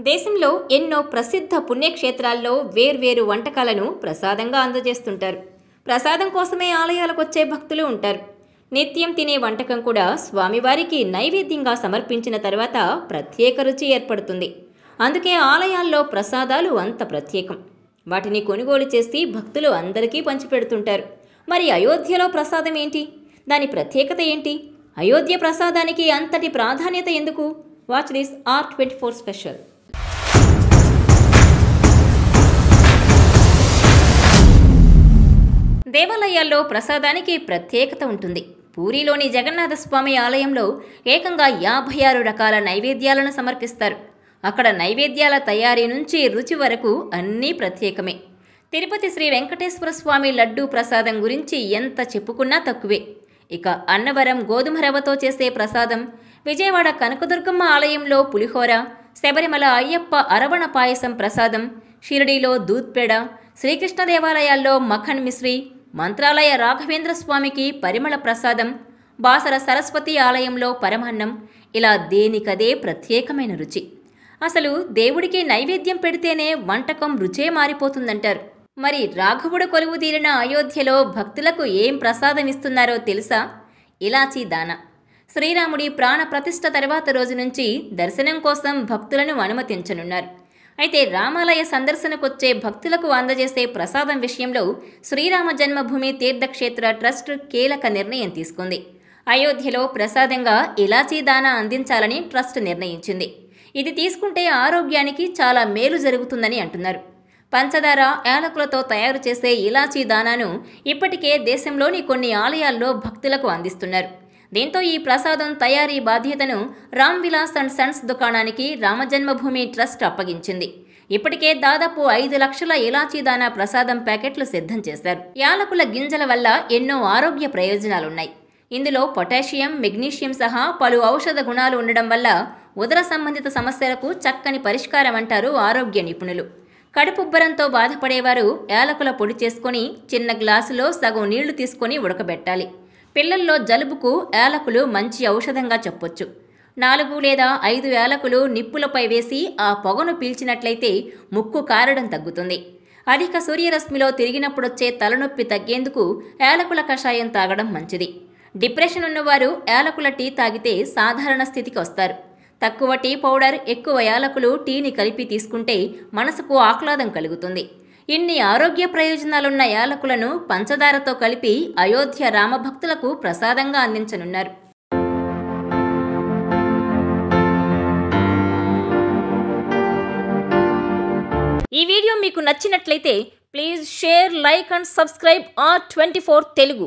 దేశంలో ఎన్నో ప్రసిద్ధ పుణ్యక్షేత్రాల్లో వేర్వేరు వంటకాలను ప్రసాదంగా అందజేస్తుంటారు. ప్రసాదం కోసమే ఆలయాలకు వచ్చే భక్తులు ఉంటారు. నిత్యం తినే వంటకం కూడా స్వామివారికి నైవేద్యంగా సమర్పించిన తర్వాత ప్రత్యేక రుచి ఏర్పడుతుంది. అందుకే ఆలయాల్లో ప్రసాదాలు అంత ప్రత్యేకం. వాటిని కొనుగోలు చేసి భక్తులు అందరికీ పంచిపెడుతుంటారు. మరి అయోధ్యలో ప్రసాదం ఏంటి? దాని ప్రత్యేకత ఏంటి? అయోధ్య ప్రసాదానికి అంతటి ప్రాధాన్యత ఎందుకు? Watch this R24 special. దేవాలయాల్లో ప్రసాదానికి ప్రత్యేకత ఉంటుంది. పూరిలోని జగన్నాథస్వామి ఆలయంలో ఏకంగా 56 రకాల నైవేద్యాలను సమర్పిస్తారు. అక్కడ నైవేద్యాల తయారీ నుంచి రుచి వరకు అన్నీ ప్రత్యేకమే. తిరుపతి శ్రీ వెంకటేశ్వర స్వామి లడ్డూ ప్రసాదం గురించి ఎంత చెప్పుకున్నా తక్కువే. ఇక అన్నవరం గోధుమ రవ్వతో చేసే ప్రసాదం, విజయవాడ కనకదుర్గమ్మ ఆలయంలో పులిహోర, శబరిమల అయ్యప్ప అరవణ పాయసం ప్రసాదం, షిరిడీలో దూద్ పేడ, శ్రీకృష్ణ దేవాలయాల్లో మఖన్ మిశ్రీ, మంత్రాలయ రాఘవేంద్ర స్వామికి పరిమళ ప్రసాదం, బాసర సరస్వతి ఆలయంలో పరమాన్నం, ఇలా దేనికదే ప్రత్యేకమైన రుచి. అసలు దేవుడికి నైవేద్యం పెడితేనే వంటకం రుచే మారిపోతుందంటారు. మరి రాఘవుడు కొలువు తీరిన అయోధ్యలో భక్తులకు ఏం ప్రసాదం ఇస్తున్నారో తెలుసా? ఇలాచీ దానా. శ్రీరాముడి ప్రాణ ప్రతిష్ఠ తర్వాత రోజు నుంచి దర్శనం కోసం భక్తులను అనుమతించనున్నారు. అయితే రామాలయ సందర్శనకొచ్చే భక్తులకు అందజేసే ప్రసాదం విషయంలో శ్రీరామ జన్మభూమి తీర్థక్షేత్ర ట్రస్ట్ కీలక నిర్ణయం తీసుకుంది. అయోధ్యలో ప్రసాదంగా ఇలాచీ దానా అందించాలని ట్రస్ట్ నిర్ణయించింది. ఇది తీసుకుంటే ఆరోగ్యానికి చాలా మేలు జరుగుతుందని అంటున్నారు. పంచదార, యాలకులతో తయారు చేసే ఇలాచీ దానాను ఇప్పటికే దేశంలోని కొన్ని ఆలయాల్లో భక్తులకు అందిస్తున్నారు. దీంతో ఈ ప్రసాదం తయారీ బాధ్యతను రామ్ విలాస్ అండ్ సన్స్ దుకాణానికి రామజన్మభూమి ట్రస్ట్ అప్పగించింది. ఇప్పటికే దాదాపు 5 లక్షల ఇలాచీ దానా ప్రసాదం ప్యాకెట్లు సిద్ధం చేశారు. యాలకుల గింజల వల్ల ఎన్నో ఆరోగ్య ప్రయోజనాలున్నాయి. ఇందులో పొటాషియం, మెగ్నీషియం సహా పలు ఔషధ గుణాలు ఉండడం వల్ల ఉదర సంబంధిత సమస్యలకు చక్కని పరిష్కారం అంటారు ఆరోగ్య నిపుణులు. కడుపుబ్బరంతో బాధపడేవారు యాలకుల పొడి చేసుకొని చిన్న గ్లాసులో సగం నీళ్లు తీసుకొని ఉడకబెట్టాలి. పిల్లల్లో జలుబుకు యాలకులు మంచి ఔషధంగా చెప్పొచ్చు. 4 లేదా 5 యాలకులు నిప్పులపై వేసి ఆ పొగను పీల్చినట్లయితే ముక్కు కారడం తగ్గుతుంది. అధిక సూర్యరశ్మిలో తిరిగినప్పుడొచ్చే తలనొప్పి తగ్గేందుకు యాలకుల కషాయం తాగడం మంచిది. డిప్రెషన్ ఉన్నవారు యాలకుల టీ తాగితే సాధారణ స్థితికి వస్తారు. తక్కువ టీ పౌడర్, ఎక్కువ యాలకులు టీని కలిపి తీసుకుంటే మనసుకు ఆహ్లాదం కలుగుతుంది. ఇన్ని ఆరోగ్య ప్రయోజనాలున్న యాలకులను పంచదారతో కలిపి అయోధ్య రామభక్తులకు ప్రసాదంగా అందించనున్నారు. ఈ వీడియో మీకు నచ్చినట్లయితే please share, like and subscribe R24 Telugu.